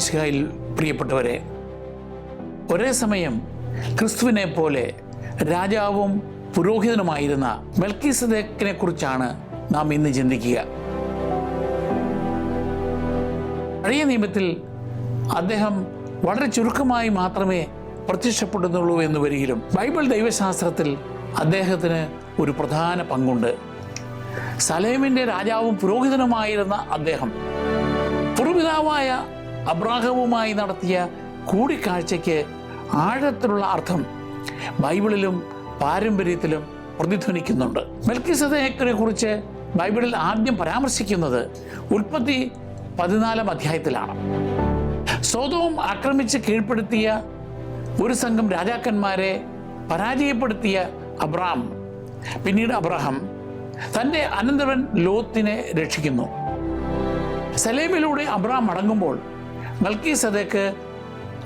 മിശിഹായിൽ പ്രിയപ്പെട്ടവരെ, ഒരേ സമയം ക്രിസ്തുവിനെ പോലെ രാജാവും പുരോഹിതനുമായിരുന്ന മെൽക്കീസദേക്കിനെ കുറിച്ചാണ് നാം ഇന്ന് ചിന്തിക്കുക. പഴയ നിയമത്തിൽ അദ്ദേഹം വളരെ ചുരുക്കമായി മാത്രമേ പ്രത്യക്ഷപ്പെടുന്നുള്ളൂ എന്ന് വരികിലും ബൈബിൾ ദൈവശാസ്ത്രത്തിൽ അദ്ദേഹത്തിന് ഒരു പ്രധാന പങ്കുണ്ട്. സലേമിൻ്റെ രാജാവും പുരോഹിതനുമായിരുന്ന അദ്ദേഹം പൂർവ്വപിതാവായ അബ്രാഹവുമായി നടത്തിയ കൂടിക്കാഴ്ചയ്ക്ക് ആഴത്തിലുള്ള അർത്ഥം ബൈബിളിലും പാരമ്പര്യത്തിലും പ്രതിധ്വനിക്കുന്നുണ്ട്. മെൽക്കീസദേക്കിനെ കുറിച്ച് ബൈബിളിൽ ആദ്യം പരാമർശിക്കുന്നത് ഉൽപ്പത്തി 14 അധ്യായത്തിലാണ്. സോദോം ആക്രമിച്ച് കീഴ്പ്പെടുത്തിയ ഒരു സംഘം രാജാക്കന്മാരെ പരാജയപ്പെടുത്തിയ അബ്രാം, പിന്നീട് അബ്രഹാം തൻ്റെ അനന്തരവൻ ലോത്തിനെ രക്ഷിക്കുന്നു. സലേമിലൂടെ അബ്രാം മടങ്ങുമ്പോൾ മെൽക്കീസദേക്ക്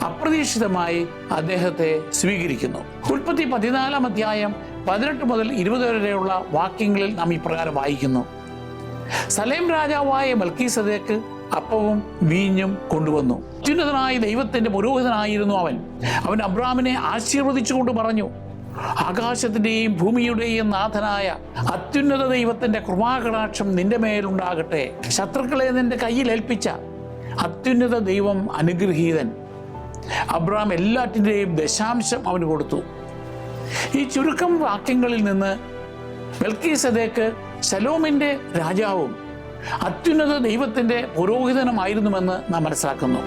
അപ്രതീക്ഷിതമായി അദ്ദേഹത്തെ സ്വീകരിക്കുന്നു. ഉൽപ്പത്തി 14 അധ്യായം 18 മുതൽ 20 വരെയുള്ള വാക്യങ്ങളിൽ നാം ഇപ്രകാരം വായിക്കുന്നു: സലേം രാജാവായ മെൽക്കീസദേക്ക് അപ്പവും വീഞ്ഞും കൊണ്ടുവന്നു. അത്യുന്നതനായ ദൈവത്തിൻ്റെ പുരോഹിതനായിരുന്നു അവൻ അബ്രാമിനെ ആശീർവദിച്ചുകൊണ്ട് പറഞ്ഞു: ആകാശത്തിൻ്റെയും ഭൂമിയുടെയും നാഥനായ അത്യുന്നത ദൈവത്തിൻ്റെ കൃപാകടാക്ഷം നിന്റെ മേലുണ്ടാകട്ടെ. ശത്രുക്കളെ നിന്റെ കയ്യിൽ ഏൽപ്പിച്ച അത്യുന്നത ദൈവം അനുഗ്രഹീതൻ. അബ്രാം എല്ലാറ്റിൻ്റെയും ദശാംശം അവന് കൊടുത്തു. ഈ ചുരുക്കം വാക്യങ്ങളിൽ നിന്ന് മെൽക്കീസദേക്ക് ശലോമിൻ്റെ രാജാവും അത്യുന്നത ദൈവത്തിൻ്റെ പുരോഹിതനുമായിരുന്നുവെന്ന് നാം മനസ്സിലാക്കുന്നു.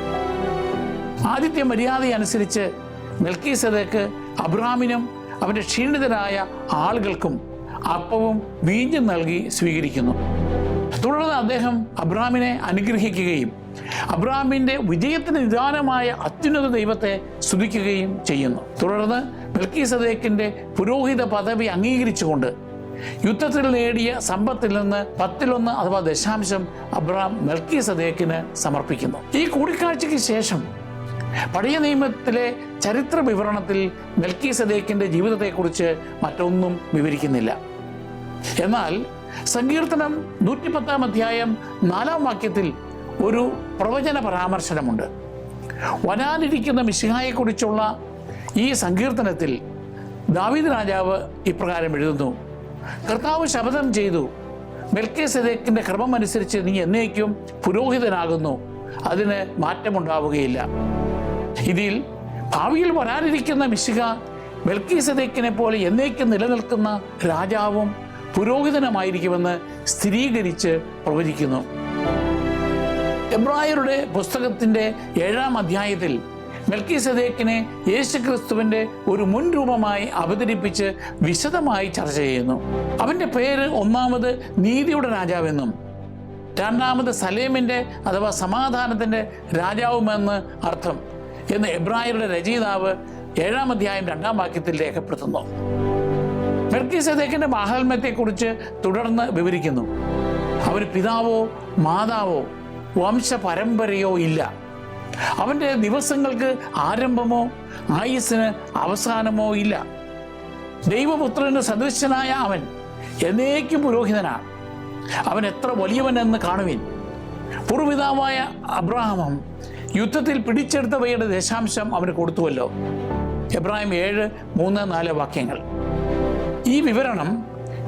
ആദ്യത്തെ മര്യാദയനുസരിച്ച് മെൽക്കീസദേക്ക് അബ്രാമിനും അവൻ്റെ ക്ഷീണിതരായ ആളുകൾക്കും അപ്പവും വീഞ്ഞും നൽകി സ്വീകരിക്കുന്നു. തുടർന്ന് അദ്ദേഹം അബ്രാമിനെ അനുഗ്രഹിക്കുകയും അബ്രാമിൻ്റെ വിജയത്തിന് നിദാനമായ അത്യുന്നത ദൈവത്തെ സ്തുതിക്കുകയും ചെയ്യുന്നു. തുടർന്ന് മെൽക്കീസദേക്കിൻ്റെ പുരോഹിത പദവി അംഗീകരിച്ചുകൊണ്ട് യുദ്ധത്തിൽ നേടിയ സമ്പത്തിൽ നിന്ന് 10 അഥവാ ദശാംശം അബ്രാം മെൽക്കീസദേക്കിന് സമർപ്പിക്കുന്നു. ഈ കൂടിക്കാഴ്ചയ്ക്ക് ശേഷം പഴയ നിയമത്തിലെ ചരിത്ര വിവരണത്തിൽ മെൽക്കീസദേക്കിൻ്റെ ജീവിതത്തെക്കുറിച്ച് മറ്റൊന്നും വിവരിക്കുന്നില്ല. എന്നാൽ സങ്കീർത്തനം 110 അധ്യായം 4 വാക്യത്തിൽ ഒരു പ്രവചന പരാമർശനമുണ്ട്. വരാനിരിക്കുന്ന മിശിഹായെക്കുറിച്ചുള്ള ഈ സങ്കീർത്തനത്തിൽ ദാവീദ് രാജാവ് ഇപ്രകാരം എഴുതുന്നു: കർത്താവ് ശപഥം ചെയ്തു, മെൽക്കീസദേക്കിൻ്റെ ക്രമമനുസരിച്ച് നീ എന്നേക്കും പുരോഹിതനാകുന്നു, അതിന് മാറ്റമുണ്ടാവുകയില്ല. ഇതിൽ ഭാവിയിൽ വരാനിരിക്കുന്ന മിശിഹ മെൽക്കീസദേക്കിനെ പോലെ എന്നേക്കും നിലനിൽക്കുന്ന രാജാവും പുരോഹിതനുമായിരിക്കുമെന്ന് സ്ഥിരീകരിച്ച് പ്രവചിക്കുന്നു. എബ്രായരുടെ പുസ്തകത്തിൻ്റെ 7 അധ്യായത്തിൽ മെൽക്കീസദേക്കിനെ യേശുക്രിസ്തുവിൻ്റെ ഒരു മുൻരൂപമായി അവതരിപ്പിച്ച് വിശദമായി ചർച്ച ചെയ്യുന്നു. അവൻ്റെ പേര് ഒന്നാമത് നീതിയുടെ രാജാവെന്നും രണ്ടാമത് സലേമിൻ്റെ അഥവാ സമാധാനത്തിൻ്റെ രാജാവുമെന്ന് അർത്ഥം എന്ന് എബ്രായരുടെ രചയിതാവ് 7 അധ്യായം 2 വാക്യത്തിൽ രേഖപ്പെടുത്തുന്നു. മെൽക്കീസദേക്കിൻ്റെ മാഹാത്മ്യത്തെക്കുറിച്ച് തുടർന്ന് വിവരിക്കുന്നു: അവന് പിതാവോ മാതാവോ വംശപരമ്പരയോ ഇല്ല. അവൻ്റെ ദിവസങ്ങൾക്ക് ആരംഭമോ ആയുസ്സിന് അവസാനമോ ഇല്ല. ദൈവപുത്രന് സദൃശനായ അവൻ എന്നേക്കും പുരോഹിതനാണ്. അവൻ എത്ര വലിയവനെന്ന് കാണുവിൻ. പൂർവ്വപിതാവായ അബ്രാഹാം യുദ്ധത്തിൽ പിടിച്ചെടുത്തവയുടെ ദശാംശം അവന് കൊടുത്തുവല്ലോ. എബ്രാഹിം 7:3-4 വാക്യങ്ങൾ. ഈ വിവരണം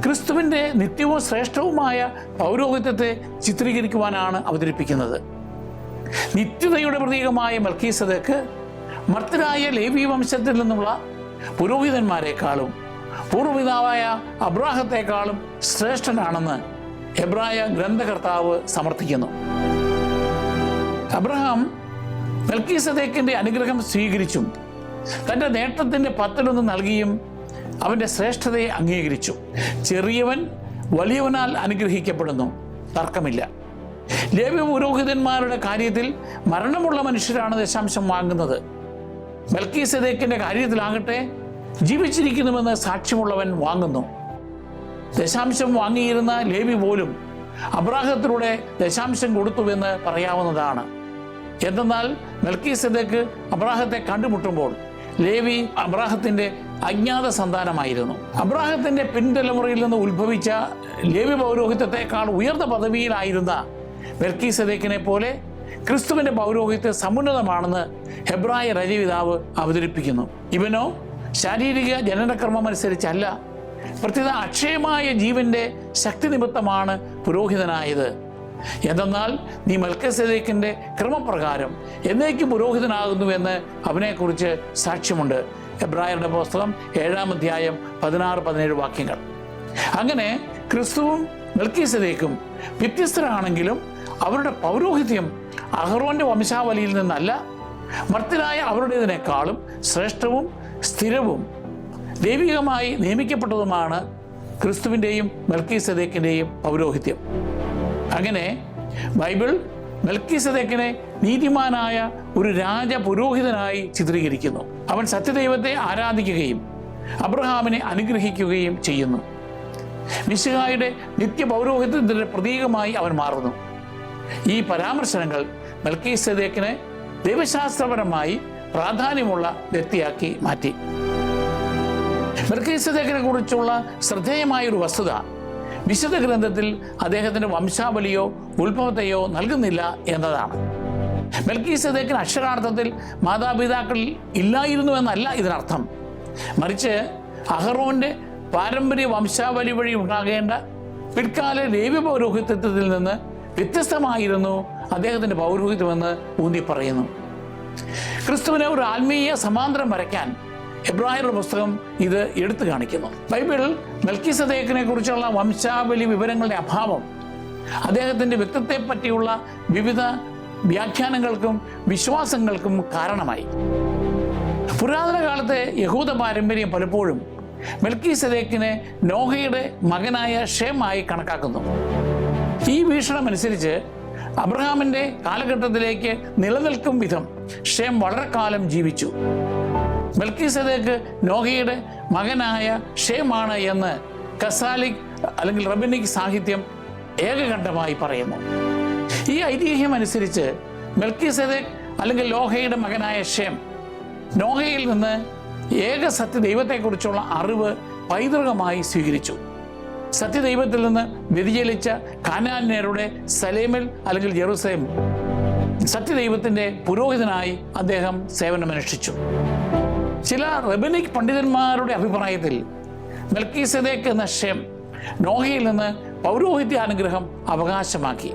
ക്രിസ്തുവിൻ്റെ നിത്യവും ശ്രേഷ്ഠവുമായ പൗരോഹിത്യത്തെ ചിത്രീകരിക്കുവാനാണ് അവതരിപ്പിക്കുന്നത്. നിത്യതയുടെ പ്രതീകമായ മെൽക്കീസദേക്ക് മർത്യരായ ലേവി വംശത്തിൽ നിന്നുള്ള പുരോഹിതന്മാരെക്കാളും പൂർവ്വപിതാവായ അബ്രാഹത്തെക്കാളും ശ്രേഷ്ഠനാണെന്ന് എബ്രായ ഗ്രന്ഥകർത്താവ് സമർത്ഥിക്കുന്നു. അബ്രഹാം മെൽക്കീസദേക്കിൻ്റെ അനുഗ്രഹം സ്വീകരിച്ചും തൻ്റെ നേട്ടത്തിൻ്റെ 10 നൽകിയും അവൻ്റെ ശ്രേഷ്ഠതയെ അംഗീകരിച്ചു. ചെറിയവൻ വലിയവനാൽ അനുഗ്രഹിക്കപ്പെടുന്നു, തർക്കമില്ല. ലേവ്യ പുരോഹിതന്മാരുടെ കാര്യത്തിൽ മരണമുള്ള മനുഷ്യരാണ് ദശാംശം വാങ്ങുന്നത്. മെൽക്കീസദേക്കിൻ്റെ കാര്യത്തിലാകട്ടെ ജീവിച്ചിരിക്കുന്നുവെന്ന് സാക്ഷ്യമുള്ളവൻ വാങ്ങുന്നു. ദശാംശം വാങ്ങിയിരുന്ന ലേവി പോലും അബ്രാഹത്തിലൂടെ ദശാംശം കൊടുത്തുവെന്ന് പറയാവുന്നതാണ്. എന്തെന്നാൽ മെൽക്കീസദേക്ക് അബ്രാഹത്തെ കണ്ടുമുട്ടുമ്പോൾ ലേവി അബ്രാഹത്തിൻ്റെ അജ്ഞാത സന്താനമായിരുന്നു. അബ്രാഹത്തിൻ്റെ പിൻതലമുറയിൽ നിന്ന് ഉത്ഭവിച്ച ലേവി പൗരോഹിത്യത്തെക്കാൾ ഉയർന്ന പദവിയിലായിരുന്ന മെൽക്കീസദേക്കിനെ പോലെ ക്രിസ്തുവിൻ്റെ പൗരോഹിത്യം സമുന്നതമാണെന്ന് ഹെബ്രായ രചയിതാവ് അവതരിപ്പിക്കുന്നു. ഇവനോ ശാരീരിക ജനനക്രമം അനുസരിച്ചല്ല, പ്രത്യേക അക്ഷയമായ ജീവന്റെ ശക്തി നിമിത്തമാണ് പുരോഹിതനായത്. എന്തെന്നാൽ നീ മെൽക്കിസേദെക്കിന്റെ ക്രമപ്രകാരം എന്നേക്കും പുരോഹിതനാകുന്നുവെന്ന് അവനെക്കുറിച്ച് സാക്ഷ്യമുണ്ട്. എബ്രായരുടെ പുസ്തകം 7-ാം അധ്യായം 16-17 വാക്യങ്ങൾ. അങ്ങനെ ക്രിസ്തുവും മെൽക്കിസേദെക്കും വ്യത്യസ്തരാണെങ്കിലും അവരുടെ പൗരോഹിത്യം അഹറോന്റെ വംശാവലിയിൽ നിന്നല്ല, മർത്യരായ അവരുടേതിനേക്കാളും ശ്രേഷ്ഠവും സ്ഥിരവും ദൈവികമായി നിയമിക്കപ്പെട്ടതുമാണ് ക്രിസ്തുവിൻ്റെയും മെൽക്കിസേദെക്കിൻ്റെയും പൗരോഹിത്യം. അങ്ങനെ ബൈബിൾ മെൽക്കിസേദെക്കിനെ നീതിമാനായ ഒരു രാജപുരോഹിതനായി ചിത്രീകരിക്കുന്നു. അവൻ സത്യദൈവത്തെ ആരാധിക്കുകയും അബ്രഹാമിനെ അനുഗ്രഹിക്കുകയും ചെയ്യുന്നു. മിശിഹായുടെ നിത്യപൗരോഹിത്യത്തിൻ്റെ പ്രതീകമായി അവൻ മാറുന്നു. ഈ പരാമർശനങ്ങൾ മെൽക്കിസേദെക്കിനെ ദൈവശാസ്ത്രപരമായി പ്രാധാന്യമുള്ള വ്യക്തിയാക്കി മാറ്റി. മെൽക്കിസേദെക്കിനെ കുറിച്ചുള്ള ശ്രദ്ധേയമായൊരു വസ്തുത വിശുദ്ധ ഗ്രന്ഥത്തിൽ അദ്ദേഹത്തിൻ്റെ വംശാവലിയോ ഉത്ഭവത്തെയോ നൽകുന്നില്ല എന്നതാണ്. മെൽക്കിസേദെക്കിന് അക്ഷരാർത്ഥത്തിൽ മാതാപിതാക്കൾ ഇല്ലായിരുന്നു എന്നല്ല ഇതിനർത്ഥം. മറിച്ച് അഹറോന്റെ പാരമ്പര്യ വംശാവലി വഴി ഉണ്ടാകേണ്ട പിൽക്കാല ലേവ്യ പൗരോഹിത്യത്തിൽ നിന്ന് വ്യത്യസ്തമായിരുന്നു അദ്ദേഹത്തിൻ്റെ പൗരോഹിത്യമെന്ന് ഊന്നി പറയുന്നു. ക്രിസ്തുവിനെ ഒരു ആത്മീയ സമാന്തരം വരയ്ക്കാൻ എബ്രായരുടെ പുസ്തകം ഇത് എടുത്തു കാണിക്കുന്നു. ബൈബിൾ മെൽക്കിസേദെക്കിനെ കുറിച്ചുള്ള വംശാവലി വിവരങ്ങളുടെ അഭാവം അദ്ദേഹത്തിൻ്റെ വ്യക്തിത്വത്തെ പറ്റിയുള്ള വിവിധ വ്യാഖ്യാനങ്ങൾക്കും വിശ്വാസങ്ങൾക്കും കാരണമായി. പുരാതന കാലത്തെ യഹൂദ പാരമ്പര്യം പലപ്പോഴും മെൽക്കിസേദെക്കിനെ നോഹയുടെ മകനായ ഷേമായി കണക്കാക്കുന്നു. ഈ വീക്ഷണമനുസരിച്ച് അബ്രഹാമിൻ്റെ കാലഘട്ടത്തിലേക്ക് നിലനിൽക്കും വിധം ഷേം വളരെ കാലം ജീവിച്ചു. മെൽക്കിസേദെക്ക് നോഹയുടെ മകനായ ഷേമാണ് എന്ന് കസാലിക് അല്ലെങ്കിൽ റബിനിക് സാഹിത്യം ഏകകണ്ഠമായി പറയുന്നു. ഈ ഐതിഹ്യം അനുസരിച്ച് മെൽക്കിസേദെക്ക് അല്ലെങ്കിൽ നോഹയുടെ മകനായ ഷേം നോഹയിൽ നിന്ന് ഏക സത്യദൈവത്തെക്കുറിച്ചുള്ള അറിവ് പൈതൃകമായി സ്വീകരിച്ചു. സത്യദൈവത്തിൽ നിന്ന് വ്യതിചലിച്ച കാനാന്യരുടെ സലേമിൽ അല്ലെങ്കിൽ ജെറുസലേം സത്യദൈവത്തിൻ്റെ പുരോഹിതനായി അദ്ദേഹം സേവനമനുഷ്ഠിച്ചു. ചില റബിനിക് പണ്ഡിതന്മാരുടെ അഭിപ്രായത്തിൽ മെൽക്കിസേദെക്ക് എന്ന ഷേം നോഹയിൽ നിന്ന് പൗരോഹിത്യാനുഗ്രഹം അവകാശമാക്കി.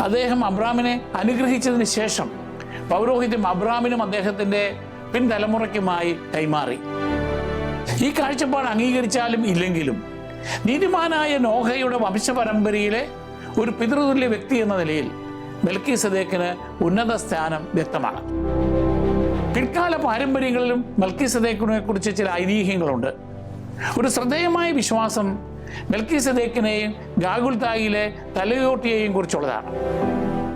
അദ്ദേഹം അബ്രാമിനെ അനുഗ്രഹിച്ചതിന് ശേഷം പൗരോഹിത്യം അബ്രാമിനും അദ്ദേഹത്തിൻ്റെ പിൻതലമുറയ്ക്കുമായി കൈമാറി. ഈ കാഴ്ചപ്പാട് അംഗീകരിച്ചാലും ഇല്ലെങ്കിലും നീതിമാനായ നോഹയുടെ വംശപരമ്പരയിലെ ഒരു പിതൃതുല്യ വ്യക്തി എന്ന നിലയിൽ മെൽക്കിസേദെക്കിന് ഉന്നത സ്ഥാനം വ്യക്തമാണ്. പിൽക്കാല പാരമ്പര്യങ്ങളിലും മെൽക്കിസേദെക്കിനെ കുറിച്ച് ചില ഐതിഹ്യങ്ങളുണ്ട്. ഒരു ശ്രദ്ധേയമായ വിശ്വാസം മെൽക്കിസേദെക്കിനെയും ഗാഗുൽത്തായിലെ തലയോട്ടിയെയും കുറിച്ചുള്ളതാണ്.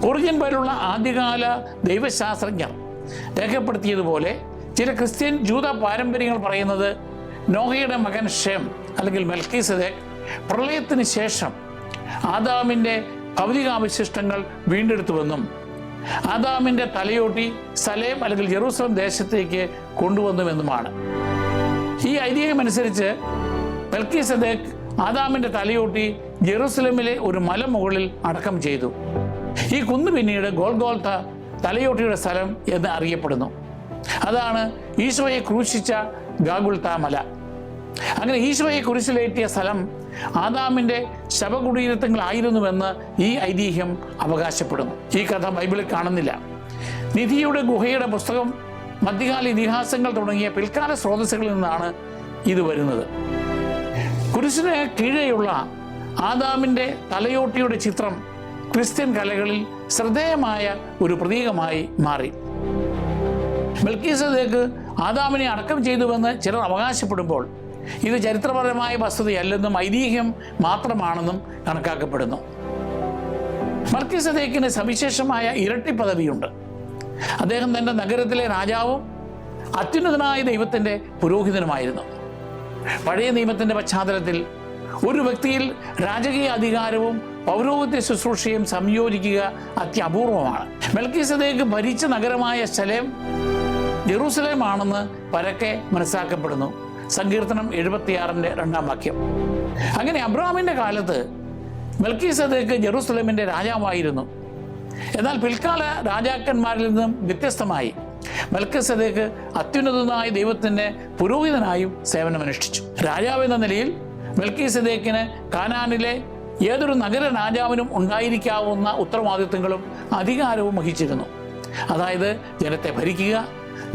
ഒറിജിൻ പോലുള്ള ആദ്യകാല ദൈവശാസ്ത്രജ്ഞർ രേഖപ്പെടുത്തിയതുപോലെ ചില ക്രിസ്ത്യൻ ജൂത പാരമ്പര്യങ്ങൾ പറയുന്നത് നോഹയുടെ മകൻ ഷേം അല്ലെങ്കിൽ മെൽക്കിസേദെക്ക് പ്രളയത്തിന് ശേഷം ആദാമിൻ്റെ ഭൗതികാവശിഷ്ടങ്ങൾ വീണ്ടെടുത്തുവെന്നും ആദാമിൻ്റെ തലയോട്ടി സലേം അല്ലെങ്കിൽ ജെറൂസലേം ദേശത്തേക്ക് കൊണ്ടുവന്നുവെന്നുമാണ്. ഈ ഐതിഹ്യമനുസരിച്ച് മെൽക്കിസേദെക്ക് ആദാമിൻ്റെ തലയോട്ടി ജെറൂസലേമിലെ ഒരു മലമുകളിൽ അടക്കം ചെയ്തു. ഈ കുന്ന് പിന്നീട് ഗോൽഗോൽത്ത തലയോട്ടിയുടെ സ്ഥലം എന്ന് അറിയപ്പെടുന്നു. അതാണ് ഈശോയെ ക്രൂശിച്ച ഗാഗുൽത്ത മല. അങ്ങനെ ഈശോയെ കുരിശിലേറ്റിയ സ്ഥലം ആദാമിൻ്റെ ശവകുടീരത്വങ്ങളായിരുന്നുവെന്ന് ഈ ഐതിഹ്യം അവകാശപ്പെടുന്നു. ഈ കഥ ബൈബിളിൽ കാണുന്നില്ല. നിധിയുടെ ഗുഹയുടെ പുസ്തകം, മധ്യകാല ഇതിഹാസങ്ങൾ തുടങ്ങിയ പിൽക്കാല സ്രോതസ്സുകളിൽ നിന്നാണ് ഇത് വരുന്നത്. കുരിശിന് കീഴെയുള്ള ആദാമിൻ്റെ തലയോട്ടിയുടെ ചിത്രം ക്രിസ്ത്യൻ കലകളിൽ ശ്രദ്ധേയമായ ഒരു പ്രതീകമായി മാറി. മെൽക്കിസേദെക്ക് ആദാമിനെ അടക്കം ചെയ്തുവെന്ന് ചിലർ അവകാശപ്പെടുമ്പോൾ ഇത് ചരിത്രപരമായ വസ്തുതയല്ലെന്നും ഐതിഹ്യം മാത്രമാണെന്നും കണക്കാക്കപ്പെടുന്നു. മെൽക്കിസേദെക്കിന് സവിശേഷമായ ഇരട്ടി പദവിയുണ്ട്. അദ്ദേഹം തൻ്റെ നഗരത്തിലെ രാജാവും അത്യുന്നതനായ ദൈവത്തിൻ്റെ പുരോഹിതനുമായിരുന്നു. പഴയ നിയമത്തിൻ്റെ പശ്ചാത്തലത്തിൽ ഒരു വ്യക്തിയിൽ രാജകീയ അധികാരവും പൗരോഹിത്യ ശുശ്രൂഷയും സംയോജിക്കുക അത്യപൂർവമാണ്. മെൽക്കിസേദെക്ക് ഭരിച്ച നഗരമായ ശലേം ജെറൂസലേം ആണെന്ന് പരക്കെ മനസ്സിലാക്കപ്പെടുന്നു. സങ്കീർത്തനം 76-ന്റെ 2-ാം വാക്യം. അങ്ങനെ അബ്രഹാമിൻ്റെ കാലത്ത് മെൽക്കിസേദെക്ക് ജെറൂസലേമിൻ്റെ രാജാവായിരുന്നു. എന്നാൽ പിൽക്കാല രാജാക്കന്മാരിൽ നിന്നും വ്യത്യസ്തമായി മെൽക്കിസേദെക്ക് അത്യുന്നതനായ ദൈവത്തിൻ്റെ പുരോഹിതനായും സേവനമനുഷ്ഠിച്ചു. രാജാവ് എന്ന നിലയിൽ മെൽക്കിസേദെക്കിന് കാനാനിലെ ഏതൊരു നഗര രാജാവിനും ഉണ്ടായിരിക്കാവുന്ന ഉത്തരവാദിത്വങ്ങളും അധികാരവും വഹിച്ചിരുന്നു. അതായത് ജനത്തെ ഭരിക്കുക,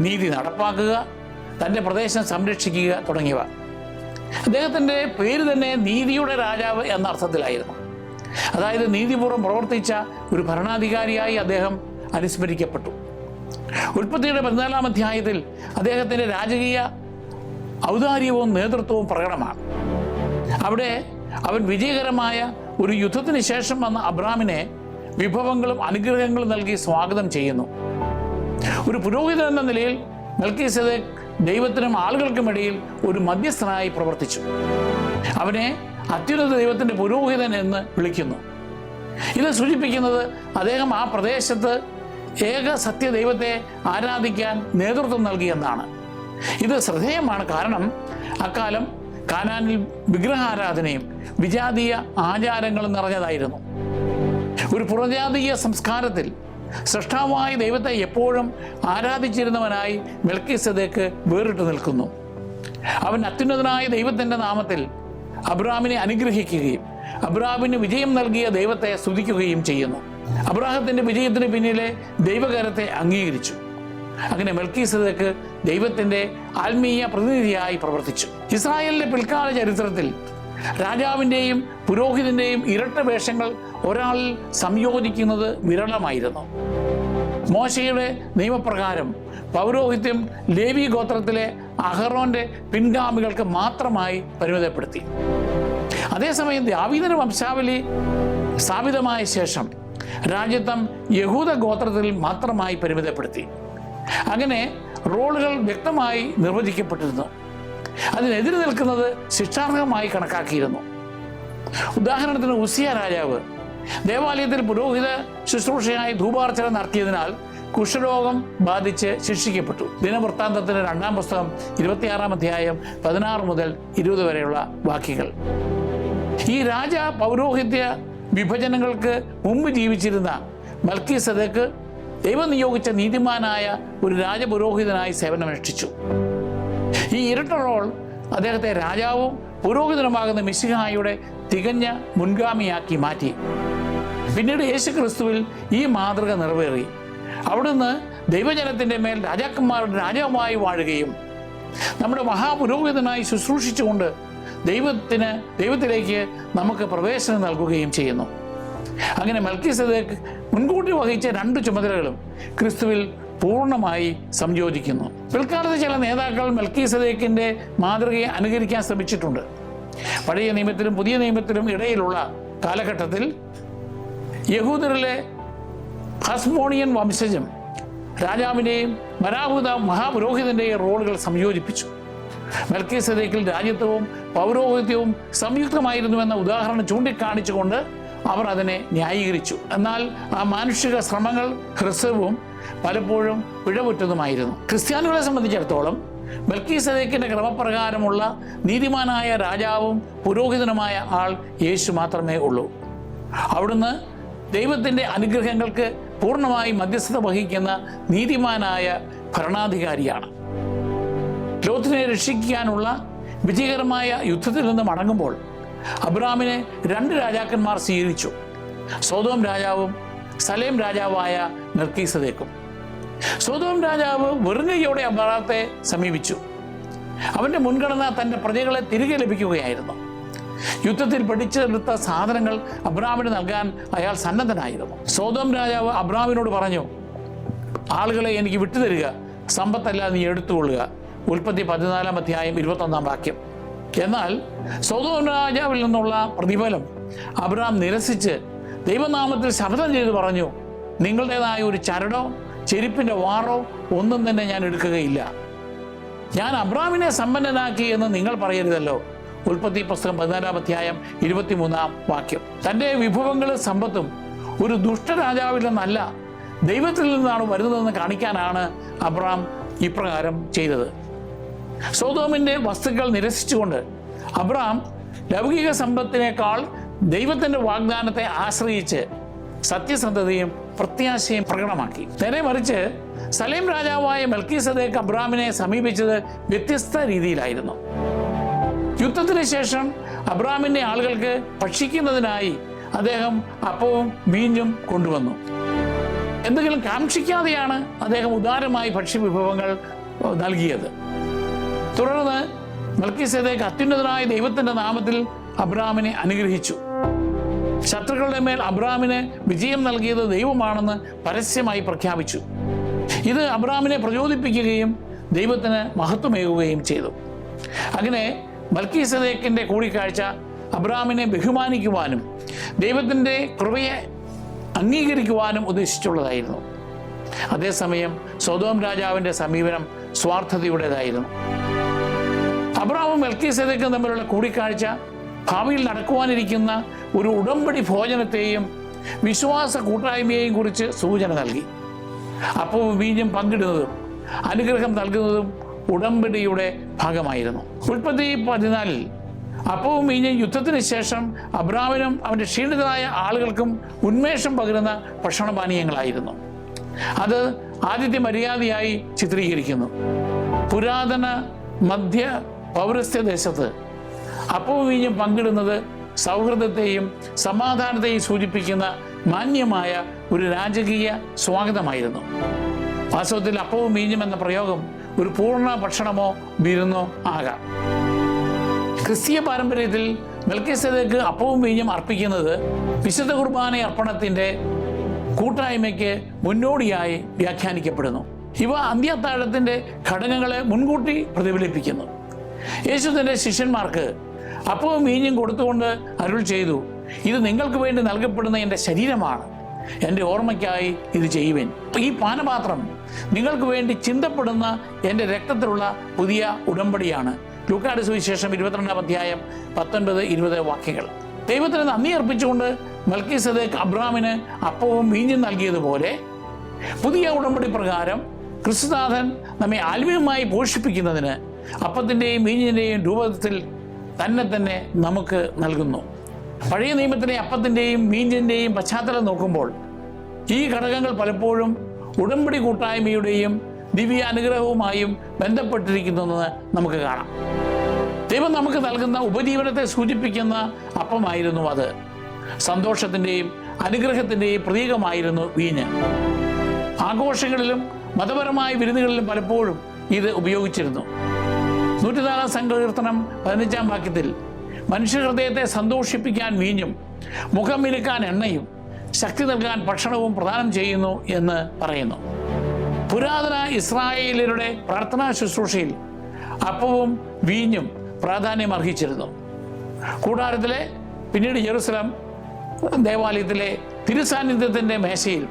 നീതി നടപ്പാക്കുക, തൻ്റെ പ്രദേശം സംരക്ഷിക്കുക തുടങ്ങിയവ. അദ്ദേഹത്തിൻ്റെ പേര് തന്നെ നീതിയുടെ രാജാവ് എന്ന അർത്ഥത്തിലായിരുന്നു. അതായത് നീതിപൂർവ്വം പ്രവർത്തിച്ച ഒരു ഭരണാധികാരിയായി അദ്ദേഹം അനുസ്മരിക്കപ്പെട്ടു. ഉൽപ്പത്തിയുടെ 14-ാം അധ്യായത്തിൽ അദ്ദേഹത്തിൻ്റെ രാജകീയ ഔദാര്യവും നേതൃത്വവും പ്രകടമാണ്. അവിടെ അവൻ വിജയകരമായ ഒരു യുദ്ധത്തിന് ശേഷം വന്ന അബ്രാമിനെ വിഭവങ്ങളും അനുഗ്രഹങ്ങളും നൽകി സ്വാഗതം ചെയ്യുന്നു. ഒരു പുരോഹിതൻ എന്ന നിലയിൽ മെൽക്കിസേദെക്ക് ദൈവത്തിനും ആളുകൾക്കുമിടയിൽ ഒരു മധ്യസ്ഥനായി പ്രവർത്തിച്ചു. അവനെ അത്യുന്നത ദൈവത്തിൻ്റെ പുരോഹിതൻ എന്ന് വിളിക്കുന്നു. ഇത് സൂചിപ്പിക്കുന്നത് അദ്ദേഹം ആ പ്രദേശത്ത് ഏക സത്യ ദൈവത്തെ ആരാധിക്കാൻ നേതൃത്വം നൽകിയെന്നാണ്. ഇത് ശ്രദ്ധേയമാണ്, കാരണം അക്കാലം കാനാനിൽ വിഗ്രഹാരാധനയും വിജാതീയ ആചാരങ്ങളും നിറഞ്ഞതായിരുന്നു. ഒരു പുറജാതീയ സംസ്കാരത്തിൽ സൃഷ്ടാവായ ദൈവത്തെ എപ്പോഴും ആരാധിച്ചിരുന്നവനായി മെൽക്കിസേദെക്ക് വേറിട്ട് നിൽക്കുന്നു. അവൻ അത്യുന്നതനായ ദൈവത്തിൻ്റെ നാമത്തിൽ അബ്രാമിനെ അനുഗ്രഹിക്കുകയും അബ്രാമിന് വിജയം നൽകിയ ദൈവത്തെ സ്തുതിക്കുകയും ചെയ്യുന്നു. അബ്രാഹത്തിൻ്റെ വിജയത്തിന് പിന്നിലെ ദൈവകരത്തെ അംഗീകരിച്ചു. അങ്ങനെ മെൽക്കിസേദെക്ക് ദൈവത്തിൻ്റെ ആത്മീയ പ്രതിനിധിയായി പ്രവർത്തിച്ചു. ഇസ്രായേലിൻ്റെ പിൽക്കാല ചരിത്രത്തിൽ രാജാവിൻ്റെയും പുരോഹിതൻ്റെയും ഇരട്ട വേഷങ്ങൾ ഒരാളിൽ സംയോജിക്കുന്നത് വിരളമായിരുന്നു. മോശയുടെ നിയമപ്രകാരം പൗരോഹിത്യം ലേവി ഗോത്രത്തിലെ അഹറോന്റെ പിൻഗാമികൾക്ക് മാത്രമായി പരിമിതപ്പെടുത്തി. അതേസമയം ദാവീദിന്റെ വംശാവലി സ്ഥാപിതമായ ശേഷം രാജ്യത്വം യഹൂദ ഗോത്രത്തിൽ മാത്രമായി പരിമിതപ്പെടുത്തി. അങ്ങനെ റോളുകൾ വ്യക്തമായി നിർവചിക്കപ്പെട്ടിരുന്നു. അതിനെതിരെ നിൽക്കുന്നത് ശിക്ഷാർഹമായി കണക്കാക്കിയിരുന്നു. ഉദാഹരണത്തിന് ഉസിയ രാജാവ് ദേവാലയത്തിൽ പുരോഹിത ശുശ്രൂഷയായി ധൂപാർച്ചന നടത്തിയതിനാൽ കുഷ്ഠരോഗം ബാധിച്ച് ശിക്ഷിക്കപ്പെട്ടു. ദിനവൃത്താന്തത്തിന്റെ 2-ാം പുസ്തകം 26-ാം അധ്യായം 16 മുതൽ 20 വരെയുള്ള വാക്യങ്ങൾ. ഈ രാജ പൗരോഹിത്യ വിഭജനങ്ങൾക്ക് മുമ്പ് ജീവിച്ചിരുന്ന മെൽക്കിസേദെക്ക് ദൈവം നിയോഗിച്ച നീതിമാനായ ഒരു രാജപുരോഹിതനായി സേവനമനുഷ്ഠിച്ചു. ഈ ഇരട്ട റോൾ അദ്ദേഹത്തെ രാജാവും പുരോഹിതനുമാകുന്ന മിശിഹായുടെ തികഞ്ഞ മുൻഗാമിയാക്കി മാറ്റി. പിന്നീട് യേശുക്രിസ്തുവിൽ ഈ മാതൃക നിറവേറി. അവിടുന്ന് ദൈവജനത്തിൻ്റെ മേൽ രാജാക്കന്മാരുടെ രാജാവുമായി വാഴുകയും നമ്മുടെ മഹാപുരോഹിതനായി ശുശ്രൂഷിച്ചുകൊണ്ട് ദൈവത്തിലേക്ക് നമുക്ക് പ്രവേശനം നൽകുകയും ചെയ്യുന്നു. അങ്ങനെ മെൽക്കിസേദെക്ക് മുൻകൂട്ടി വഹിച്ച 2 ചുമതലകളും ക്രിസ്തുവിൽ പൂർണ്ണമായി സംയോജിക്കുന്നു. പിൽക്കാലത്ത് ചില നേതാക്കൾ മെൽക്കിസേദെക്കിൻ്റെ മാതൃകയെ അനുകരിക്കാൻ ശ്രമിച്ചിട്ടുണ്ട്. പഴയ നിയമത്തിലും പുതിയ നിയമത്തിലും ഇടയിലുള്ള കാലഘട്ടത്തിൽ യഹൂദരിലെ ഹസ്മോണിയൻ വംശജം രാജാവിൻ്റെയും മഹാപുരോഹിതൻ്റെയും റോളുകൾ സംയോജിപ്പിച്ചു. മെൽക്കിസേദെക്കിൽ രാജ്യത്വവും പൗരോഹിത്യവും സംയുക്തമായിരുന്നുവെന്ന ഉദാഹരണം ചൂണ്ടിക്കാണിച്ചുകൊണ്ട് അവർ അതിനെ ന്യായീകരിച്ചു. എന്നാൽ ആ മാനുഷിക ശ്രമങ്ങൾ ഹ്രസ്വവും പലപ്പോഴും പിഴവുറ്റതുമായിരുന്നു. ക്രിസ്ത്യാനികളെ സംബന്ധിച്ചിടത്തോളം മെൽക്കിസേദെക്കിൻ്റെ ക്രമപ്രകാരമുള്ള നീതിമാനായ രാജാവും പുരോഹിതനുമായ ആൾ യേശു മാത്രമേ ഉള്ളൂ. അവിടുന്ന് ദൈവത്തിൻ്റെ അനുഗ്രഹങ്ങൾക്ക് പൂർണ്ണമായി മധ്യസ്ഥത വഹിക്കുന്ന നീതിമാനായ ഭരണാധികാരിയാണ്. ലോത്തിനെ രക്ഷിക്കാനുള്ള വിജയകരമായ യുദ്ധത്തിൽ നിന്ന് മടങ്ങുമ്പോൾ അബ്രാമിനെ 2 രാജാക്കന്മാർ സ്വീകരിച്ചു. സോദോം രാജാവും സലേം രാജാവായ മെൽക്കിസേദെക്കും. സോദോം രാജാവ് വെറുങ്കയോടെ അബ്രാത്തെ സമീപിച്ചു. അവൻ്റെ മുൻഗണന തൻ്റെ പ്രജകളെ തിരികെ ലഭിക്കുകയായിരുന്നു. യുദ്ധത്തിൽ പിടിച്ചെടുത്ത സാധനങ്ങൾ അബ്രാമിന് നൽകാൻ അയാൾ സന്നദ്ധനായിരുന്നു. സോദോം രാജാവ് അബ്രാമിനോട് പറഞ്ഞു, ആളുകളെ എനിക്ക് വിട്ടുതരിക, സമ്പത്തല്ല നീ എടുത്തുകൊള്ളുക. ഉൽപ്പത്തി 14-ാം അധ്യായം 21-ാം വാക്യം. എന്നാൽ സോദോം രാജാവിൽ നിന്നുള്ള പ്രതിഫലം അബ്രാം നിരസിച്ച് ദൈവനാമത്തിൽ ശപഥം ചെയ്ത് പറഞ്ഞു, നിങ്ങളുടേതായ ഒരു ചരടോ ചെരുപ്പിൻ്റെ വാറോ ഒന്നും തന്നെ ഞാൻ എടുക്കുകയില്ല. ഞാൻ അബ്രാമിനെ സമ്പന്നനാക്കി എന്ന് നിങ്ങൾ പറയരുതല്ലോ. ഉൽപ്പത്തി പുസ്തകം 14-ാം അധ്യായം 23-ാം വാക്യം. തൻ്റെ വിഭവങ്ങളും സമ്പത്തും ഒരു ദുഷ്ടരാജാവിൽ നിന്നല്ല ദൈവത്തിൽ നിന്നാണ് വരുന്നതെന്ന് കാണിക്കാനാണ് അബ്രാം ഇപ്രകാരം ചെയ്തത്. സോദോമിൻ്റെ വസ്തുക്കൾ നിരസിച്ചുകൊണ്ട് അബ്രാം ലൗകിക സമ്പത്തിനേക്കാൾ ദൈവത്തിൻ്റെ വാഗ്ദാനത്തെ ആശ്രയിച്ച് സത്യസന്ധതയും പ്രത്യാശയും പ്രകടമാക്കി. നേരെ മറിച്ച് സലേം രാജാവായ മെൽക്കീസദേക്ക് അബ്രാമിനെ സമീപിച്ചത് വ്യത്യസ്ത രീതിയിലായിരുന്നു. യുദ്ധത്തിന് ശേഷം അബ്രാമിൻ്റെ ആളുകൾക്ക് ഭക്ഷിക്കുന്നതിനായി അദ്ദേഹം അപ്പവും വീഞ്ഞും കൊണ്ടുവന്നു. എന്തെങ്കിലും കാക്ഷിക്കാതെയാണ് അദ്ദേഹം ഉദാരമായി ഭക്ഷ്യവിഭവങ്ങൾ നൽകിയത്. തുടർന്ന് മെൽക്കീസദേക്ക് അത്യുന്നതനായ ദൈവത്തിൻ്റെ നാമത്തിൽ അബ്രാമിനെ അനുഗ്രഹിച്ചു. ശത്രുക്കളുടെ മേൽ അബ്രാമിന് വിജയം നൽകിയത് ദൈവമാണെന്ന് പരസ്യമായി പ്രഖ്യാപിച്ചു. ഇത് അബ്രാമിനെ പ്രചോദിപ്പിക്കുകയും ദൈവത്തിന് മഹത്വമേകുകയും ചെയ്തു. അങ്ങനെ മെൽക്കീസദേക്കിൻ്റെ കൂടിക്കാഴ്ച അബ്രാമിനെ ബഹുമാനിക്കുവാനും ദൈവത്തിൻ്റെ കൃപയെ അംഗീകരിക്കുവാനും ഉദ്ദേശിച്ചുള്ളതായിരുന്നു. അതേസമയം സൊദോം രാജാവിൻ്റെ സമീപനം സ്വാർത്ഥതയുടേതായിരുന്നു. അബ്രാമും മെൽക്കീസദേക്കും തമ്മിലുള്ള കൂടിക്കാഴ്ച ഭാവിയിൽ നടക്കുവാനിരിക്കുന്ന ഒരു ഉടമ്പടി ഭോജനത്തെയും വിശ്വാസ കൂട്ടായ്മയെയും കുറിച്ച് സൂചന നൽകി. അപ്പവും വീഞ്ഞും പങ്കിടുന്നതും അനുഗ്രഹം നൽകുന്നതും ഉടമ്പടിയുടെ ഭാഗമായിരുന്നു. ഉൽപ്പത്തി 14 അപ്പവും വീഞ്ഞും യുദ്ധത്തിന് ശേഷം അബ്രാമിനും അവൻ്റെ ക്ഷീണിതരായ ആളുകൾക്കും ഉന്മേഷം പകരുന്ന ഭക്ഷണപാനീയങ്ങളായിരുന്നു. അത് ആദ്യത്തെ മര്യാദയായി ചിത്രീകരിക്കുന്നു. പുരാതന മധ്യ പൗരസ്ത്യ ദേശത്ത് അപ്പവും വീഞ്ഞും പങ്കിടുന്നത് സൗഹൃദത്തെയും സമാധാനത്തെയും സൂചിപ്പിക്കുന്ന മാന്യമായ ഒരു രാജകീയ സ്വാഗതമായിരുന്നു. വാസ്തവത്തിൽ അപ്പവും വീഞ്ഞും എന്ന പ്രയോഗം ഒരു പൂർണ്ണ ഭക്ഷണമോ വിരുന്നോ ആകാം. ക്രിസ്തീയ പാരമ്പര്യത്തിൽ മെൽക്കീസദേക്ക് അപ്പവും വീഞ്ഞും അർപ്പിക്കുന്നത് വിശുദ്ധ കുർബാന അർപ്പണത്തിൻ്റെ കൂട്ടായ്മയ്ക്ക് മുന്നോടിയായി വ്യാഖ്യാനിക്കപ്പെടുന്നു. ഇവ അന്ത്യത്താഴത്തിൻ്റെ ഘടകങ്ങളെ മുൻകൂട്ടി പ്രതിഫലിപ്പിക്കുന്നു. യേശു തൻ്റെ ശിഷ്യന്മാർക്ക് അപ്പവും വീഞ്ഞും കൊടുത്തുകൊണ്ട് അരുൾ ചെയ്തു, ഇത് നിങ്ങൾക്ക് വേണ്ടി നൽകപ്പെടുന്ന എൻ്റെ ശരീരമാണ്, എൻ്റെ ഓർമ്മയ്ക്കായി ഇത് ചെയ്യുവിൻ. ഈ പാനപാത്രം നിങ്ങൾക്ക് വേണ്ടി ചിന്തപ്പെടുന്ന എൻ്റെ രക്തത്തിലുള്ള പുതിയ ഉടമ്പടിയാണ്. ലൂക്കായുടെ സുവിശേഷം 22-ാം അധ്യായം 19-20 വാക്യങ്ങൾ. ദൈവത്തിന് നന്ദി അർപ്പിച്ചുകൊണ്ട് മെൽക്കീസദേക്ക് അബ്രാമിന് അപ്പവും വീഞ്ഞും നൽകിയതുപോലെ പുതിയ ഉടമ്പടി പ്രകാരം ക്രിസ്തുനാഥൻ നമ്മെ ആത്മീയമായി പോഷിപ്പിക്കുന്നതിന് അപ്പത്തിൻ്റെയും വീഞ്ഞിൻ്റെയും രൂപത്തിൽ തന്നെ നമുക്ക് നൽകുന്നു. പഴയ നിയമത്തിലെ അപ്പത്തിൻ്റെയും വീഞ്ഞിൻ്റെയും പശ്ചാത്തലം നോക്കുമ്പോൾ ഈ ഘടകങ്ങൾ പലപ്പോഴും ഉടമ്പടി കൂട്ടായ്മയുടെയും ദിവ്യ അനുഗ്രഹവുമായും ബന്ധപ്പെട്ടിരിക്കുന്നുവെന്ന് നമുക്ക് കാണാം. ദൈവം നമുക്ക് നൽകുന്ന ഉപജീവനത്തെ സൂചിപ്പിക്കുന്ന അപ്പമായിരുന്നു അത്. സന്തോഷത്തിൻ്റെയും അനുഗ്രഹത്തിൻ്റെയും പ്രതീകമായിരുന്നു വീഞ്ഞ്. ആഘോഷങ്ങളിലും മതപരമായ വിരുന്നുകളിലും പലപ്പോഴും ഇത് ഉപയോഗിച്ചിരുന്നു. 104-ാം സങ്കീർത്തനം 15-ാം വാക്യത്തിൽ മനുഷ്യഹൃദയത്തെ സന്തോഷിപ്പിക്കാൻ വീഞ്ഞും മുഖം മിനുക്കാൻ എണ്ണയും ശക്തി നൽകാൻ ഭക്ഷണവും പ്രദാനം ചെയ്യുന്നു എന്ന് പറയുന്നു. പുരാതന ഇസ്രായേലിയരുടെ പ്രാർത്ഥനാ ശുശ്രൂഷയിൽ അപ്പവും വീഞ്ഞും പ്രാധാന്യം അർഹിച്ചിരുന്നു. കൂടാരത്തിലെ പിന്നീട് ജെറുസലം ദേവാലയത്തിലെ തിരുസാന്നിധ്യത്തിൻ്റെ മേശയിൽ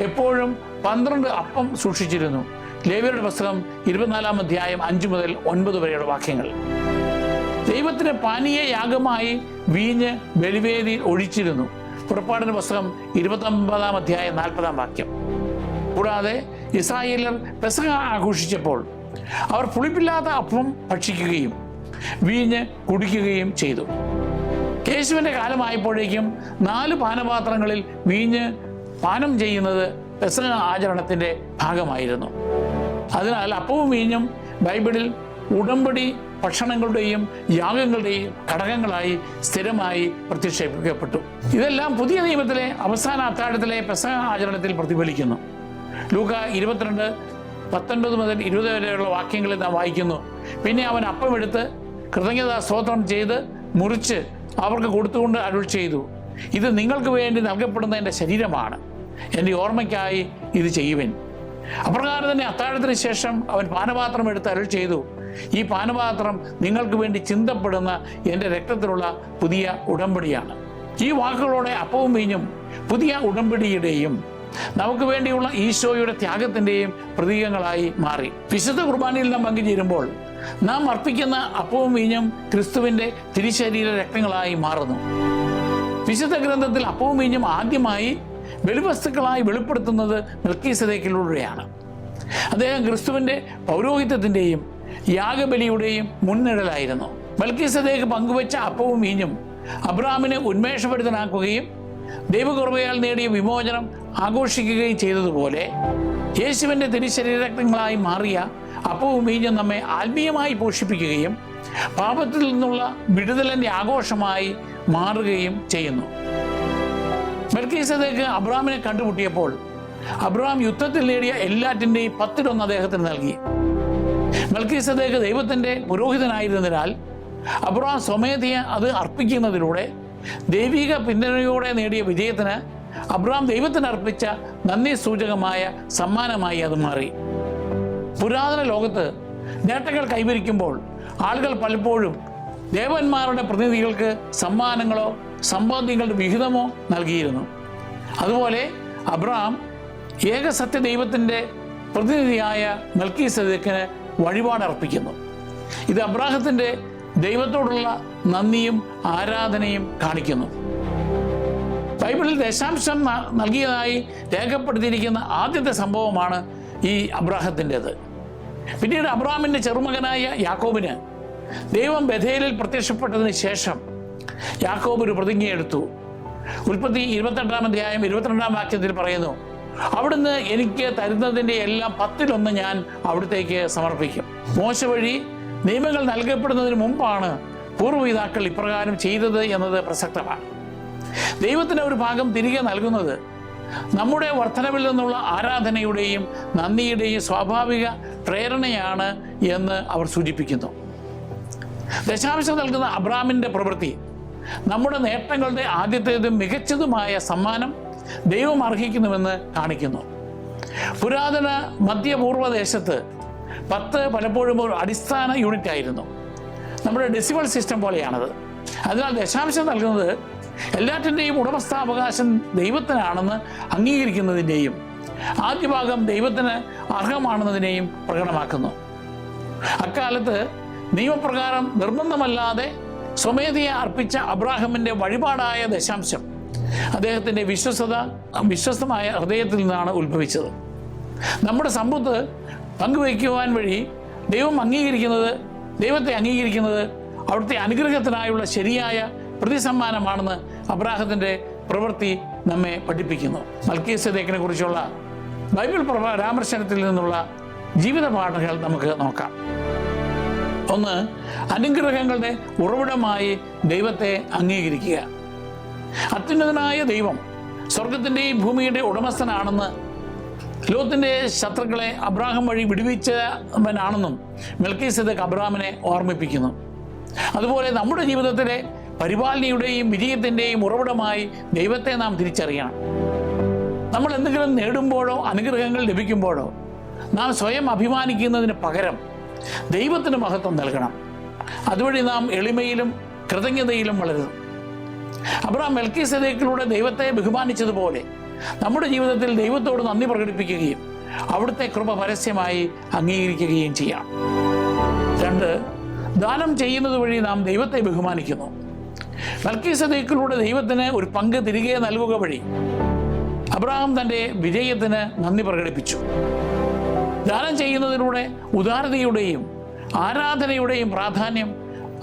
എപ്പോഴും 12 അപ്പം സൂക്ഷിച്ചിരുന്നു. ലേവ്യരുടെ പുസ്തകം 24-ാം അധ്യായം 5 മുതൽ 9 വരെയുള്ള വാക്യങ്ങൾ. ദൈവത്തിന് പാനീയ യാഗമായി വീഞ്ഞ് ബലിവേദിയിൽ ഒഴിച്ചിരുന്നു. പുറപ്പാടിൻ്റെ പുസ്തകം 29-ാം അധ്യായം 40-ാം വാക്യം. കൂടാതെ ഇസ്രായേലർ പെസഹ ആഘോഷിച്ചപ്പോൾ അവർ പുളിപ്പില്ലാത്ത അപ്പം ഭക്ഷിക്കുകയും വീഞ്ഞ് കുടിക്കുകയും ചെയ്തു. യേശുവിൻ്റെ കാലമായപ്പോഴേക്കും 4 പാനപാത്രങ്ങളിൽ വീഞ്ഞ് പാനം ചെയ്യുന്നത് പെസഹ ആചരണത്തിൻ്റെ ഭാഗമായിരുന്നു. അതിനാൽ അപ്പവും വീഞ്ഞും ബൈബിളിൽ ഉടമ്പടി ഭക്ഷണങ്ങളുടെയും യാഗങ്ങളുടെയും ഘടകങ്ങളായി സ്ഥിരമായി പ്രത്യക്ഷീകരിക്കപ്പെട്ടു. ഇതെല്ലാം പുതിയ നിയമത്തിലെ അവസാന അത്താഴത്തിലെ പെസഹ ആചരണത്തിൽ പ്രതിഫലിക്കുന്നു. ലൂക്ക 22:19 മുതൽ 20 വരെയുള്ള വാക്യങ്ങളിൽ നാം വായിക്കുന്നു, പിന്നെ അവൻ അപ്പമെടുത്ത് കൃതജ്ഞതാ സ്തോത്രം ചെയ്ത് മുറിച്ച് അവർക്ക് കൊടുത്തുകൊണ്ട് അരുൾ ചെയ്തു, ഇത് നിങ്ങൾക്ക് വേണ്ടി നൽകപ്പെടുന്ന എൻ്റെ ശരീരമാണ്, എൻ്റെ ഓർമ്മയ്ക്കായി ഇത് ചെയ്യുവിൻ. അപ്രകാരം തന്നെ അത്താഴത്തിന് ശേഷം അവൻ പാനപാത്രം എടുത്ത് അരുൾ ചെയ്തു, ഈ പാനപാത്രം നിങ്ങൾക്ക് വേണ്ടി ചിന്തപ്പെടുന്ന എൻ്റെ രക്തത്തിലുള്ള പുതിയ ഉടമ്പടിയാണ്. ഈ വാക്കുകളോടെ അപ്പവും വീഞ്ഞും പുതിയ ഉടമ്പടിയുടെയും നമുക്ക് വേണ്ടിയുള്ള ഈശോയുടെ ത്യാഗത്തിൻ്റെയും പ്രതീകങ്ങളായി മാറി. വിശുദ്ധ കുർബാനയിൽ നാം പങ്കുചേരുമ്പോൾ നാം അർപ്പിക്കുന്ന അപ്പവും വീഞ്ഞും ക്രിസ്തുവിൻ്റെ തിരുശരീര രക്തങ്ങളായി മാറുന്നു. വിശുദ്ധ ഗ്രന്ഥത്തിൽ അപ്പവും വീഞ്ഞും ആദ്യമായി ബലിവസ്തുക്കളായി വെളിപ്പെടുത്തുന്നത് മെൽക്കീസദേക്കിലൂടെയാണ്. അദ്ദേഹം ക്രിസ്തുവിൻ്റെ പൗരോഹിത്യത്തിൻ്റെയും യാഗബലിയുടെയും മുൻനിഴലായിരുന്നു. മെൽക്കീസദേക്ക് പങ്കുവെച്ച അപ്പവും വീഞ്ഞും അബ്രാമിനെ ഉന്മേഷഭരിതനാക്കുകയും ദൈവകൃപയാൽ നേടിയ വിമോചനം ആഘോഷിക്കുകയും ചെയ്തതുപോലെ യേശുവിൻ്റെ തിരുശരീരങ്ങളായി മാറിയ അപ്പവും വീഞ്ഞും നമ്മെ ആത്മീയമായി പോഷിപ്പിക്കുകയും പാപത്തിൽ നിന്നുള്ള വിടുതലിൻ്റെ ആഘോഷമായി മാറുകയും ചെയ്യുന്നു. മെൽക്കീസേദെക്ക് അബ്രാമിനെ കണ്ടുമുട്ടിയപ്പോൾ അബ്രാം യുദ്ധത്തിൽ നേടിയ എല്ലാറ്റിൻ്റെയും 10 അദ്ദേഹത്തിന് നൽകി. മെൽക്കീസേദെക്ക് ദൈവത്തിൻ്റെ പുരോഹിതനായിരുന്നതിനാൽ അബ്രാം സ്വമേധയ അത് അർപ്പിക്കുന്നതിലൂടെ ദൈവിക പിന്തുണയോടെ നേടിയ വിജയത്തിന് അബ്രാം ദൈവത്തിന് അർപ്പിച്ച നന്ദി സൂചകമായ സമ്മാനമായി അത് മാറി. പുരാതന ലോകത്ത് നേട്ടങ്ങൾ കൈവരിക്കുമ്പോൾ ആളുകൾ പലപ്പോഴും ദേവന്മാരുടെ പ്രതിനിധികൾക്ക് സമ്മാനങ്ങളോ സമ്പാദ്യങ്ങളുടെ വിഹിതമോ നൽകിയിരുന്നു. അതുപോലെ അബ്രാം ഏകസത്യ ദൈവത്തിൻ്റെ പ്രതിനിധിയായ മെൽക്കീസേദെക്കിന് വഴിപാട് അർപ്പിക്കുന്നു. ഇത് അബ്രാഹത്തിൻ്റെ ദൈവത്തോടുള്ള നന്ദിയും ആരാധനയും കാണിക്കുന്നു. ബൈബിളിൽ ദശാംശം നൽകിയതായി രേഖപ്പെടുത്തിയിരിക്കുന്ന ആദ്യത്തെ സംഭവമാണ് ഈ അബ്രാഹത്തിൻ്റെത്. പിന്നീട് അബ്രാമിൻ്റെ ചെറുമകനായ യാക്കോബിന് ദൈവം ബഥേലിൽ പ്രത്യക്ഷപ്പെട്ടതിന് ശേഷം യാക്കോബ് ഒരു പ്രതിജ്ഞയെടുത്തു. ഉൽപ്പത്തി 22 22 വാക്യത്തിൽ പറയുന്നു, അവിടുന്ന് എനിക്ക് തരുന്നതിൻ്റെ എല്ലാം 10 ഞാൻ അവിടത്തേക്ക് സമർപ്പിക്കും. മോശ വഴി നിയമങ്ങൾ നൽകപ്പെടുന്നതിന് മുമ്പാണ് പൂർവ്വപിതാക്കൾ ഇപ്രകാരം ചെയ്തത് എന്നത് പ്രസക്തമാണ്. ദൈവത്തിന് ഒരു ഭാഗം തിരികെ നൽകുന്നത് നമ്മുടെ വർധനവിൽ നിന്നുള്ള ആരാധനയുടെയും നന്ദിയുടെയും സ്വാഭാവിക പ്രേരണയാണ് എന്ന് അവർ സൂചിപ്പിക്കുന്നു. ദശാംശം നൽകുന്ന അബ്രാമിൻ്റെ പ്രവൃത്തി നമ്മുടെ നേട്ടങ്ങളുടെ ആദ്യത്തേതും മികച്ചതുമായ സമ്മാനം ദൈവം അർഹിക്കുന്നുവെന്ന് കാണിക്കുന്നു. പുരാതന മധ്യപൂർവ്വ ദേശത്ത് 10 പലപ്പോഴും ഒരു അടിസ്ഥാന യൂണിറ്റ് ആയിരുന്നു. നമ്മുടെ ഡെസിബൽ സിസ്റ്റം പോലെയാണത്. അതിനാൽ ദശാംശം നൽകുന്നത് എല്ലാറ്റിൻ്റെയും ഉടമസ്ഥാവകാശം ദൈവത്തിനാണെന്ന് അംഗീകരിക്കുന്നതിൻ്റെയും ആദ്യ ഭാഗം ദൈവത്തിന് അർഹമാണെന്നതിനെയും പ്രകടമാക്കുന്നു. അക്കാലത്ത് നിയമപ്രകാരം നിർബന്ധമല്ലാതെ സ്വമേധയെ അർപ്പിച്ച അബ്രാഹമിൻ്റെ വഴിപാടായ ദശാംശം അദ്ദേഹത്തിൻ്റെ വിശ്വസ്തമായ ഹൃദയത്തിൽ നിന്നാണ് ഉത്ഭവിച്ചത്. നമ്മുടെ സമ്പത്ത് പങ്കുവയ്ക്കുവാൻ വഴി ദൈവത്തെ അംഗീകരിക്കുന്നത് അവിടുത്തെ അനുഗ്രഹത്തിനായുള്ള ശരിയായ പ്രതിസമ്മാനമാണെന്ന് അബ്രാഹത്തിൻ്റെ പ്രവൃത്തി നമ്മെ പഠിപ്പിക്കുന്നു. മെൽക്കീസേദെക്കിനെ കുറിച്ചുള്ള ബൈബിൾ പരാമർശനത്തിൽ നിന്നുള്ള ജീവിത പാഠങ്ങൾ നമുക്ക് നോക്കാം. 1. അനുഗ്രഹങ്ങളുടെ ഉറവിടമായി ദൈവത്തെ അംഗീകരിക്കുക. അത്യുന്നതനായ ദൈവം സ്വർഗത്തിൻ്റെയും ഭൂമിയുടെ ഉടമസ്ഥനാണെന്ന്, ലോകത്തിൻ്റെ ശത്രുക്കളെ അബ്രാഹം വഴി വിടുവിച്ചവനാണെന്നും മെൽക്കീസേദെക്ക് അബ്രാമിനെ ഓർമ്മിപ്പിക്കുന്നു. അതുപോലെ നമ്മുടെ ജീവിതത്തിലെ പരിപാലനയുടെയും വിജയത്തിൻ്റെയും ഉറവിടമായി ദൈവത്തെ നാം തിരിച്ചറിയണം. നമ്മൾ എന്തെങ്കിലും നേടുമ്പോഴോ അനുഗ്രഹങ്ങൾ ലഭിക്കുമ്പോഴോ നാം സ്വയം അഭിമാനിക്കുന്നതിന് പകരം ദൈവത്തിന് മഹത്വം നൽകണം. അതുവഴി നാം എളിമയിലും കൃതജ്ഞതയിലും വളരുന്നു. അബ്രാം മെൽക്കീസേദെക്കിലൂടെ ദൈവത്തെ ബഹുമാനിച്ചതുപോലെ നമ്മുടെ ജീവിതത്തിൽ ദൈവത്തോട് നന്ദി പ്രകടിപ്പിക്കുകയും അവിടുത്തെ കൃപ പരസ്യമായി അംഗീകരിക്കുകയും ചെയ്യാം. 2. ദാനം ചെയ്യുന്നത് വഴി നാം ദൈവത്തെ ബഹുമാനിക്കുന്നു. മെൽക്കീസേദെക്കിലൂടെ ദൈവത്തിന് ഒരു പങ്ക് തിരികെ നൽകുക വഴി അബ്രാഹാം തൻ്റെ വിജയത്തിന് നന്ദി പ്രകടിപ്പിച്ചു. ദാനം ചെയ്യുന്നതിലൂടെ ഉദാരതയുടെയും ആരാധനയുടെയും പ്രാധാന്യം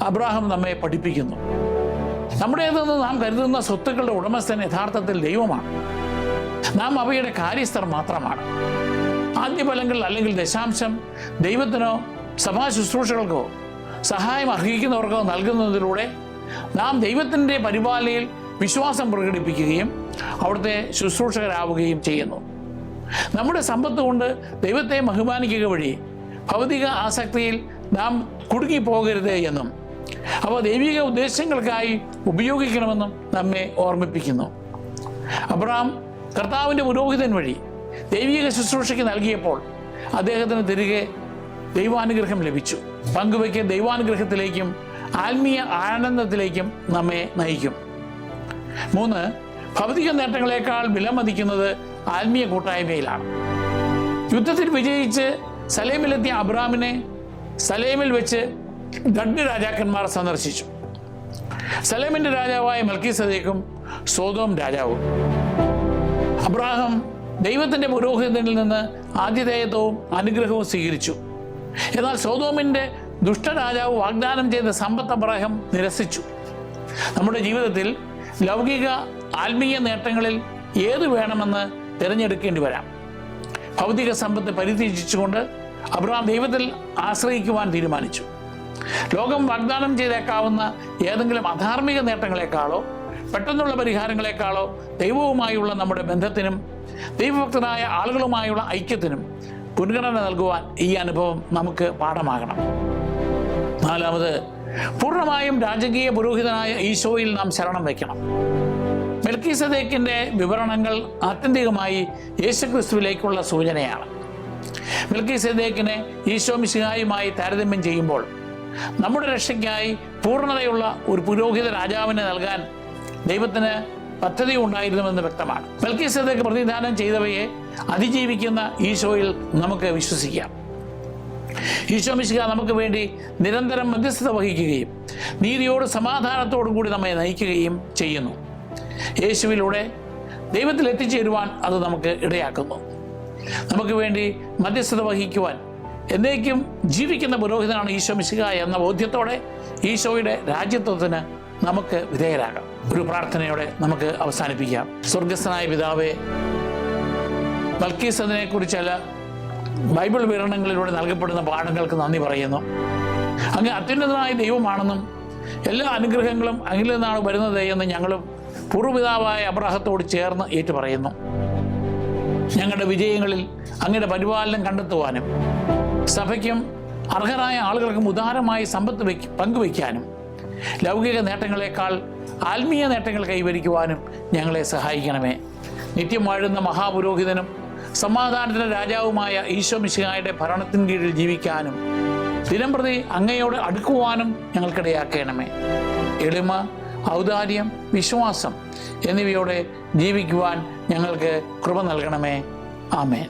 അബ്രാഹാം നമ്മെ പഠിപ്പിക്കുന്നു. നമ്മുടേതെന്ന് നാം കരുതുന്ന സ്വത്തുക്കളുടെ ഉടമസ്ഥൻ യഥാർത്ഥത്തിൽ ദൈവമാണ്. നാം അവയുടെ കാര്യസ്ഥർ മാത്രമാണ്. ആദ്യഫലങ്ങൾ അല്ലെങ്കിൽ ദശാംശം ദൈവത്തിനോ സഭാ ശുശ്രൂഷകൾക്കോ സഹായം അർഹിക്കുന്നവർക്കോ നൽകുന്നതിലൂടെ നാം ദൈവത്തിൻ്റെ പരിപാലനയിൽ വിശ്വാസം പ്രകടിപ്പിക്കുകയും അവിടുത്തെ ശുശ്രൂഷകരാവുകയും ചെയ്യുന്നു. നമ്മുടെ സമ്പത്ത് കൊണ്ട് ദൈവത്തെ ബഹുമാനിക്കുക വഴി ഭൗതിക ആസക്തിയിൽ നാം കുടുങ്ങിപ്പോകരുത് എന്നും അവ ദൈവിക ഉദ്ദേശങ്ങൾക്കായി ഉപയോഗിക്കണമെന്നും നമ്മെ ഓർമ്മിപ്പിക്കുന്നു. അബ്രാം കർത്താവിൻ്റെ പുരോഹിതൻ വഴി ദൈവിക ശുശ്രൂഷയ്ക്ക് നൽകിയപ്പോൾ അദ്ദേഹത്തിന് തിരികെ ദൈവാനുഗ്രഹം ലഭിച്ചു. പങ്കുവയ്ക്കൽ ദൈവാനുഗ്രഹത്തിലേക്കും ആത്മീയ ആനന്ദത്തിലേക്കും നമ്മെ നയിക്കും. 3. ഭൗതിക നേട്ടങ്ങളെക്കാൾ വിലമതിക്കുന്നത് ആത്മീയ കൂട്ടായ്മയിലാണ്. യുദ്ധത്തിൽ വിജയിച്ച് സലേമിലെത്തിയ അബ്രാമിനെ സലേമിൽ വെച്ച് 2 രാജാക്കന്മാർ സന്ദർശിച്ചു. സലേമിൻ്റെ രാജാവായ മെൽക്കീസേദെക്കും സോദോം രാജാവും. അബ്രാഹാം ദൈവത്തിൻ്റെ പുരോഹിതനിൽ നിന്ന് ആതിഥേയത്വവും അനുഗ്രഹവും സ്വീകരിച്ചു. എന്നാൽ സോദോമിൻ്റെ ദുഷ്ടരാജാവ് വാഗ്ദാനം ചെയ്ത സമ്പത്ത് അബ്രാഹാം നിരസിച്ചു. നമ്മുടെ ജീവിതത്തിൽ ലൗകിക ആത്മീയ നേട്ടങ്ങളിൽ ഏത് വേണമെന്ന് തിരഞ്ഞെടുക്കേണ്ടി വരാം. ഭൗതിക സമ്പത്ത് പരിത്യജിച്ചുകൊണ്ട് അബ്രഹാം ദൈവത്തിൽ ആശ്രയിക്കുവാൻ തീരുമാനിച്ചു. ലോകം വാഗ്ദാനം ചെയ്തേക്കാവുന്ന ഏതെങ്കിലും അധാർമിക നേട്ടങ്ങളെക്കാളോ പെട്ടെന്നുള്ള പരിഹാരങ്ങളെക്കാളോ ദൈവവുമായുള്ള നമ്മുടെ ബന്ധത്തിനും ദൈവഭക്തരായ ആളുകളുമായുള്ള ഐക്യത്തിനും മുൻഗണന നൽകുവാൻ ഈ അനുഭവം നമുക്ക് പാഠമാകണം. നാലാമത്, പൂർണ്ണമായും രാജകീയ പുരോഹിതനായ ഈശോയിൽ നാം ശരണം വയ്ക്കണം. മെൽക്കീസദേക്കിൻ്റെ വിവരണങ്ങൾ ആത്യന്തികമായി യേശുക്രിസ്തുവിലേക്കുള്ള സൂചനയാണ്. മെൽക്കീസദേക്കിനെ ഈശോ മിശിഹായുമായി താരതമ്യം ചെയ്യുമ്പോൾ നമ്മുടെ രക്ഷയ്ക്കായി പൂർണ്ണതയുള്ള ഒരു പുരോഹിത രാജാവിനെ നൽകാൻ ദൈവത്തിന് പദ്ധതി ഉണ്ടായിരുന്നുവെന്ന് വ്യക്തമാണ്. മെൽക്കീസദേക്ക് പ്രതിദാനം ചെയ്തവയെ അതിജീവിക്കുന്ന ഈശോയിൽ നമുക്ക് വിശ്വസിക്കാം. ഈശോ മിശിഹ നമുക്ക് വേണ്ടി നിരന്തരം മധ്യസ്ഥത വഹിക്കുകയും നീതിയോട് സമാധാനത്തോടും കൂടി നമ്മെ നയിക്കുകയും ചെയ്യുന്നു. യേശുവിലൂടെ ദൈവത്തിൽ എത്തിച്ചേരുവാൻ അത് നമുക്ക് ഇടയാക്കുന്നു. നമുക്ക് വേണ്ടി മധ്യസ്ഥത വഹിക്കുവാൻ എന്നേക്കും ജീവിക്കുന്ന പുരോഹിതനാണ് ഈശോ മിശിഹ എന്ന ബോധ്യത്തോടെ ഈശോയുടെ രാജ്യത്വത്തിന് നമുക്ക് വിധേയരാകാം. ഒരു പ്രാർത്ഥനയോടെ നമുക്ക് അവസാനിപ്പിക്കാം. സ്വർഗസ്ഥനായ പിതാവേ, മൽക്കീസദിനെ കുറിച്ചല്ല ബൈബിൾ വിവരണങ്ങളിലൂടെ നൽകപ്പെടുന്ന പാഠങ്ങൾക്ക് നന്ദി പറയുന്നു. അങ്ങ് അത്യുന്നതനായ ദൈവമാണെന്നും എല്ലാ അനുഗ്രഹങ്ങളും അങ്ങിൽ നിന്നാണ് വരുന്നത് എന്ന് ഞങ്ങളും പൂർവ്വപിതാവായ അബ്രാഹത്തോട് ചേർന്ന് ഏറ്റുപറയുന്നു. ഞങ്ങളുടെ വിജയങ്ങളിൽ അങ്ങയുടെ പരിപാലനം കണ്ടെത്തുവാനും സഭയ്ക്കും അർഹരായ ആളുകൾക്കും ഉദാരമായി സമ്പത്ത് പങ്കുവയ്ക്കാനും ലൗകിക നേട്ടങ്ങളെക്കാൾ ആത്മീയ നേട്ടങ്ങൾ കൈവരിക്കുവാനും ഞങ്ങളെ സഹായിക്കണമേ. നിത്യം വാഴുന്ന മഹാപുരോഹിതനും സമാധാനത്തിൻ്റെ രാജാവുമായ ഈശോ മിശിഹായുടെ ഭരണത്തിന് കീഴിൽ ജീവിക്കാനും ദിനംപ്രതി അങ്ങയോട് അടുക്കുവാനും ഞങ്ങൾക്കിടയാക്കണമേ. എളിമ, ഔദാര്യം, വിശ്വാസം എന്നിവയോടെ ജീവിക്കുവാൻ ഞങ്ങൾക്ക് കൃപ നൽകണമേ. ആമേൻ.